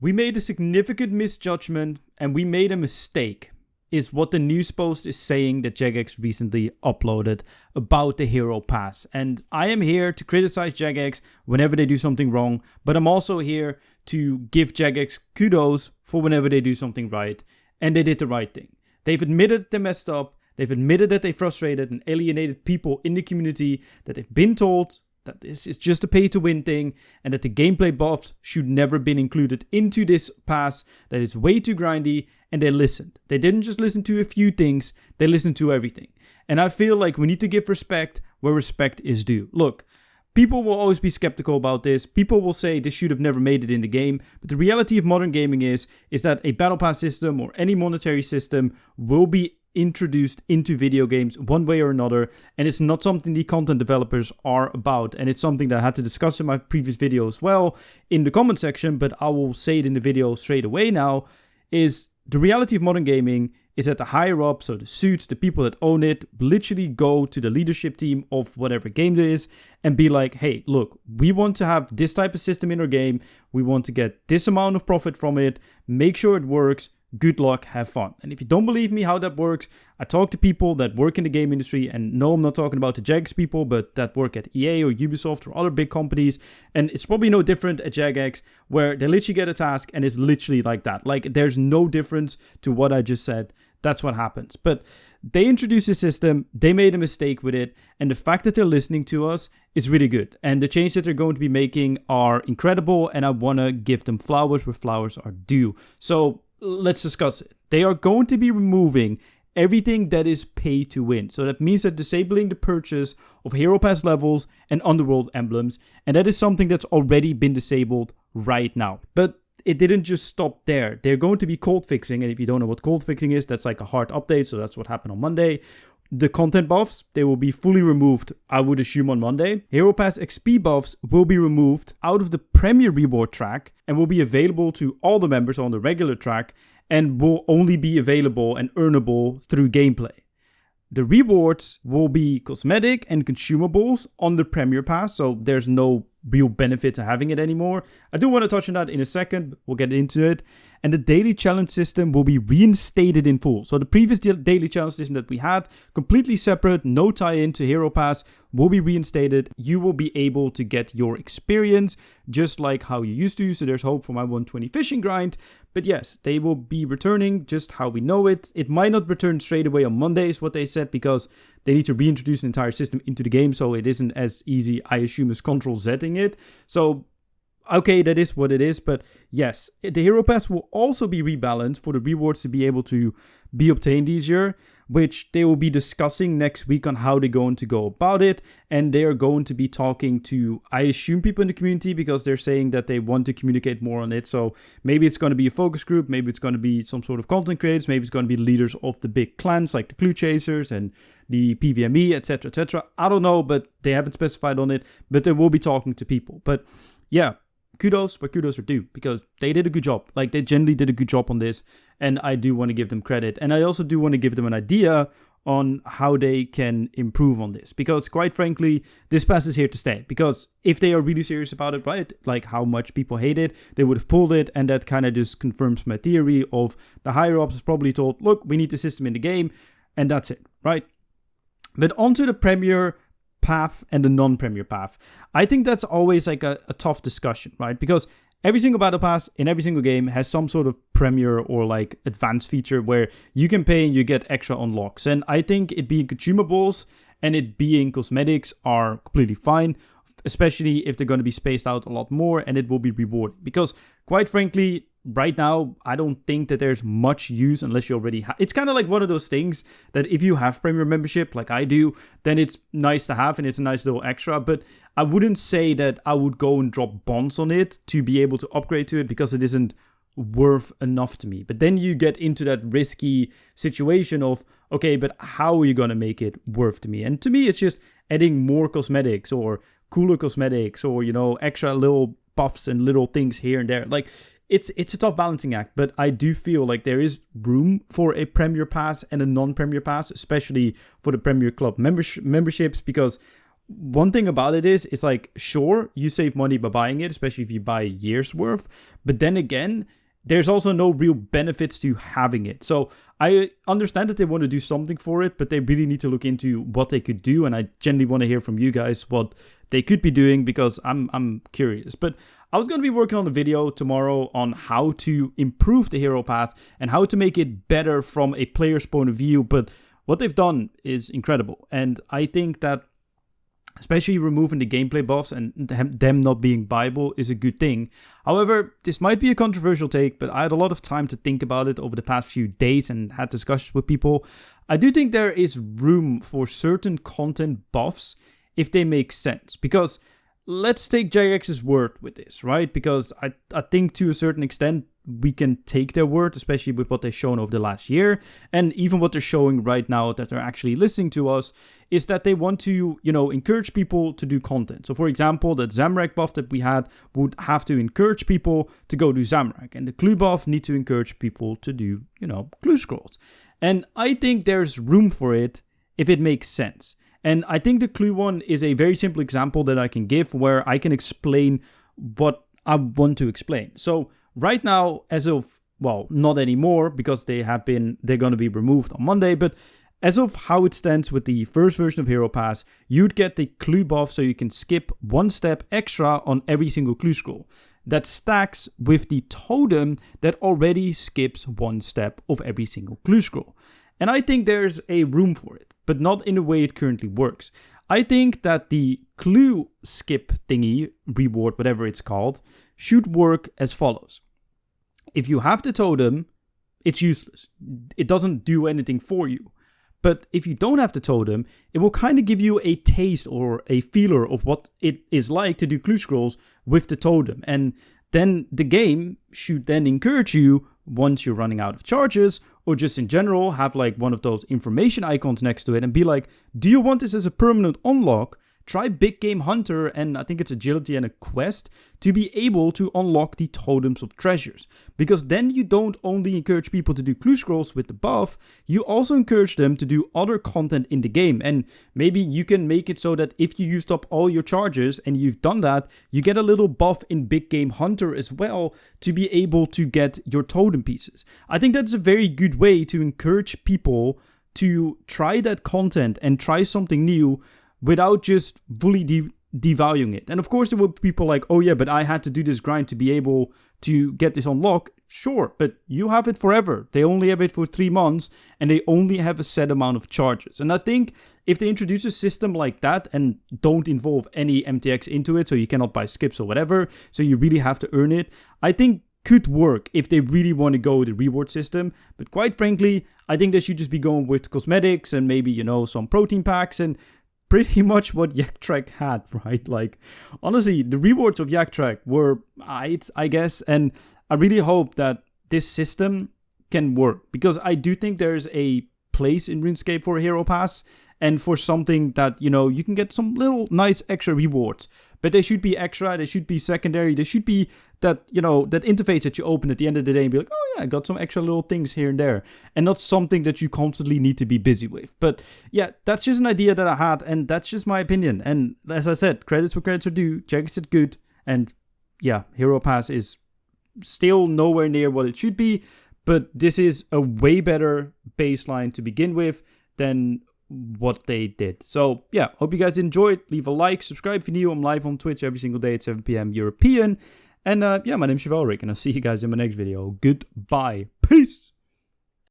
We made a significant misjudgment and we made a mistake, is what the news post is saying that Jagex recently uploaded about the Hero Pass. And I am here to criticize Jagex whenever they do something wrong, but I'm also here to give Jagex kudos for whenever they do something right. And they did the right thing. They've admitted they messed up. They've admitted that they frustrated and alienated people in the community, that they've been told that this is just a pay-to-win thing, and that the gameplay buffs should never been included into this pass, that it's way too grindy, and they listened. They didn't just listen to a few things, they listened to everything. And I feel like we need to give respect where respect is due. Look, people will always be skeptical about this. People will say this should have never made it in the game. But the reality of modern gaming is that a battle pass system or any monetary system will be introduced into video games one way or another, and it's not something the content developers are about, and it's something that I had to discuss in my previous video as well in the comment section, but I will say it in the video straight away now, is the reality of modern gaming is that the higher up, so the suits, the people that own it, literally go to the leadership team of whatever game it is and be like, hey, look, we want to have this type of system in our game, we want to get this amount of profit from it, make sure it works, good luck, have fun. And if you don't believe me how that works, I talk to people that work in the game industry, and no, I'm not talking about the Jagex people, but that work at EA or Ubisoft or other big companies, and it's probably no different at Jagex, where they literally get a task and it's literally like that. Like, there's no difference to what I just said. That's what happens. But they introduced a system, they made a mistake with it, and the fact that they're listening to us is really good. And the change that they're going to be making are incredible, and I want to give them flowers where flowers are due. So let's discuss it. They are going to be removing everything that is pay to win. So that means that disabling the purchase of Hero Pass levels and Underworld emblems, and that is something that's already been disabled right now. But it didn't just stop there. They're going to be cold fixing, and if you don't know what cold fixing is, that's like a hard update, so that's what happened on Monday. The content buffs, they will be fully removed, I would assume, on Monday. Hero Pass XP buffs will be removed out of the Premier Reward track and will be available to all the members on the regular track and will only be available and earnable through gameplay. The rewards will be cosmetic and consumables on the Premier Pass, so there's no real benefit to having it anymore. I do want to touch on that in a second, but we'll get into it. And the daily challenge system will be reinstated in full. So the previous daily challenge system that we had, completely separate, no tie-in to Hero Pass, will be reinstated. You will be able to get your experience just like how you used to. So there's hope for my 120 fishing grind. But yes, they will be returning just how we know it. It might not return straight away on Monday is what they said, because they need to reintroduce an entire system into the game. So it isn't as easy, I assume, as Control-Zing it. So okay, that is what it is, but yes, the Hero Pass will also be rebalanced for the rewards to be able to be obtained easier, which they will be discussing next week on how they're going to go about it, and they are going to be talking to, I assume, people in the community, because they're saying that they want to communicate more on it. So maybe it's going to be a focus group, maybe it's going to be some sort of content creators, maybe it's going to be leaders of the big clans like the Clue Chasers and the PVME, etc., etc. I don't know, but they haven't specified on it, but they will be talking to people. But yeah, kudos where kudos are due, because they did a good job. Like, they generally did a good job on this, and I do want to give them credit. And I also do want to give them an idea on how they can improve on this, because quite frankly, this pass is here to stay. Because if they are really serious about it, right, like how much people hate it, they would have pulled it, and that kind of just confirms my theory of the higher ups probably told, look, we need the system in the game, and that's it, right? But onto the Premier path and the non-Premier path. I think that's always like a tough discussion, right? Because every single battle pass in every single game has some sort of Premier or like advanced feature where you can pay and you get extra unlocks. And I think it being consumables and it being cosmetics are completely fine, especially if they're going to be spaced out a lot more and it will be rewarding. Because quite frankly, right now, I don't think that there's much use unless you already have. It's kind of like one of those things that if you have Premier membership, like I do, then it's nice to have and it's a nice little extra. But I wouldn't say that I would go and drop bonds on it to be able to upgrade to it, because it isn't worth enough to me. But then you get into that risky situation of, okay, but how are you going to make it worth to me? And to me, it's just adding more cosmetics or cooler cosmetics or, you know, extra little buffs and little things here and there. Like, it's a tough balancing act, but I do feel like there is room for a Premier Pass and a non-Premier Pass, especially for the Premier Club memberships, because one thing about it is, it's like, sure, you save money by buying it, especially if you buy a year's worth. But then again, there's also no real benefits to having it. So I understand that they want to do something for it, but they really need to look into what they could do. And I genuinely want to hear from you guys what they could be doing, because I'm curious. But I was going to be working on a video tomorrow on how to improve the hero path and how to make it better from a player's point of view. But what they've done is incredible. And I think that especially removing the gameplay buffs and them not being buyable is a good thing. However, this might be a controversial take, but I had a lot of time to think about it over the past few days and had discussions with people. I do think there is room for certain content buffs if they make sense. Because let's take Jagex's word with this, right? Because I think to a certain extent, we can take their word, especially with what they've shown over the last year. And even what they're showing right now that they're actually listening to us is that they want to, encourage people to do content. So for example, that Zamorak buff that we had would have to encourage people to go do Zamorak. And the clue buff need to encourage people to do, clue scrolls. And I think there's room for it if it makes sense. And I think the clue one is a very simple example that I can give where I can explain what I want to explain. So right now, as of, not anymore because they're going to be removed on Monday, but as of how it stands with the first version of Hero Pass, you'd get the clue buff so you can skip one step extra on every single clue scroll. That stacks with the totem that already skips one step of every single clue scroll. And I think there's a room for it, but not in the way it currently works. I think that the clue skip thingy, reward, whatever it's called, should work as follows. If you have the totem, it's useless. It doesn't do anything for you. But if you don't have the totem, it will kind of give you a taste or a feeler of what it is like to do clue scrolls with the totem. And then the game should then encourage you, once you're running out of charges, or just in general, have like one of those information icons next to it and be like, do you want this as a permanent unlock? Try Big Game Hunter, and I think it's agility and a quest, to be able to unlock the totems of treasures. Because then you don't only encourage people to do clue scrolls with the buff, you also encourage them to do other content in the game. And maybe you can make it so that if you used up all your charges and you've done that, you get a little buff in Big Game Hunter as well to be able to get your totem pieces. I think that's a very good way to encourage people to try that content and try something new without just fully devaluing it. And of course, there will be people like, oh yeah, but I had to do this grind to be able to get this unlock. Sure, but you have it forever. They only have it for 3 months, and they only have a set amount of charges. And I think if they introduce a system like that and don't involve any MTX into it, so you cannot buy skips or whatever, so you really have to earn it, I think could work if they really want to go with the reward system. But quite frankly, I think they should just be going with cosmetics and maybe, some protein packs and pretty much what Jagex had, right? Like, honestly, the rewards of Jagex were I guess, and I really hope that this system can work, because I do think there's a place in RuneScape for a Hero Pass and for something that, you can get some little nice extra rewards. But they should be extra, they should be secondary, they should be that, that interface that you open at the end of the day and be like, oh yeah, I got some extra little things here and there. And not something that you constantly need to be busy with. But yeah, that's just an idea that I had, and that's just my opinion. And as I said, credits where credits are due, Jagex did good. And yeah, Hero Pass is still nowhere near what it should be, but this is a way better baseline to begin with than what they did. So yeah, hope you guys enjoyed. Leave a like, subscribe if you're new. I'm live on Twitch every single day at 7 p.m. European. And yeah, my name's Chivalric, and I'll see you guys in my next video. Goodbye. Peace.